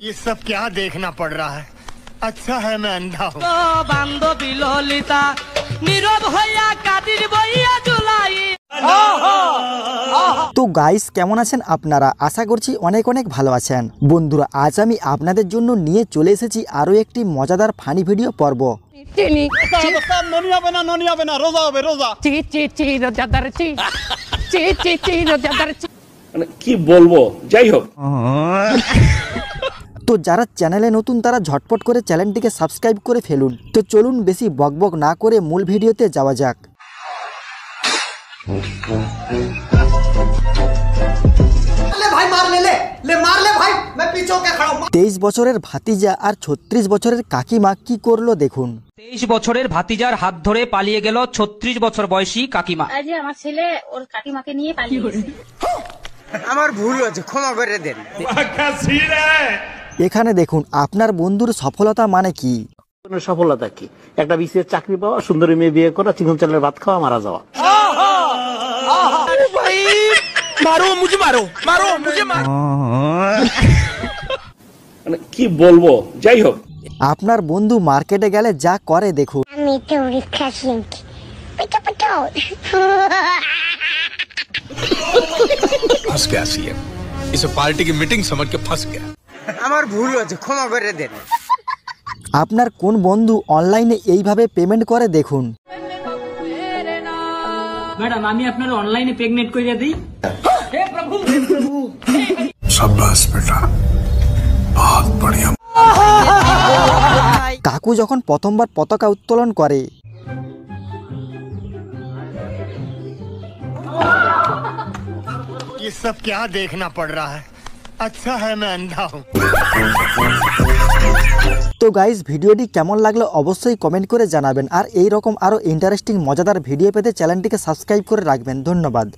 ये सब क्या देखना पड़ रहा है? अच्छा है मैं अंधा हूँ। তো গাইস কেমন আছেন আপনারা? আশা করছি অনেক অনেক ভালো আছেন। বন্ধুরা আজ আমি আপনাদের জন্য নিয়ে চলে এসেছি আরো একটি মজাদার ফানি ভিডিও পর্ব। কি বলবো, যাই হোক। তো যারা চ্যানেলে নতুন তারা ঝটপট করে চ্যানেলটিকে সাবস্ক্রাইব করে ফেলুন। তো চলুন বেশি বকবক না করে মূল ভিডিওতে যাওয়া যাক। भाई मार ले भाई, मैं पीछे होके खड़ा हूं। 23 বছরের ভাতিজা আর 36 বছরের কাকিমা কি করলো দেখুন। 23 বছরের ভাতিজার হাত ধরে পালিয়ে গেল 36 বছর বয়সী কাকিমা। আজ আমার ছেলে ওর কাকিমাকে নিয়ে পালিয়ে গেছে। আমার ভুল হয়েছে, ক্ষমা করে দেন। এখানে দেখুন আপনার বন্ধুর সফলতা মানে কি। সফলতা কি? একটা বিসিএস চাকরি পাওয়া, সুন্দরী মেয়ে বিয়ে করা, চিকন চালের ভাত খাওয়া, মারা যাওয়া। কি বলবো, যাই হোক। আপনার বন্ধু মার্কেটে গেলে যা করে দেখুন। আমি তো রিক্সা শিখি। फंस गया सीएम, इसे पार्टी की मीटिंग समझ के फंस गया। আমার ভুল হয়েছে, ক্ষমা করে দেন। আপনার কোন বন্ধু অনলাইনে এইভাবে পেমেন্ট করে দেখুন। ম্যাডাম আমি আপনার অনলাইনে পেমেন্ট কইরা দেই। হে প্রভু शाबाश बेटा, बहुत बढ़िया। কাকু যখন প্রথমবার পতাকা উত্তোলন করে ये सब क्या देखना पड़ रहा है? अच्छा है मैं अंधा हूँ। তো গাইস ভিডিওটি কেমন লাগলো অবশ্যই কমেন্ট করে জানাবেন। আর এই রকম আরো ইন্টারেস্টিং মজাদার ভিডিও পেতে চ্যানেলটিকে সাবস্ক্রাইব করে রাখবেন। ধন্যবাদ।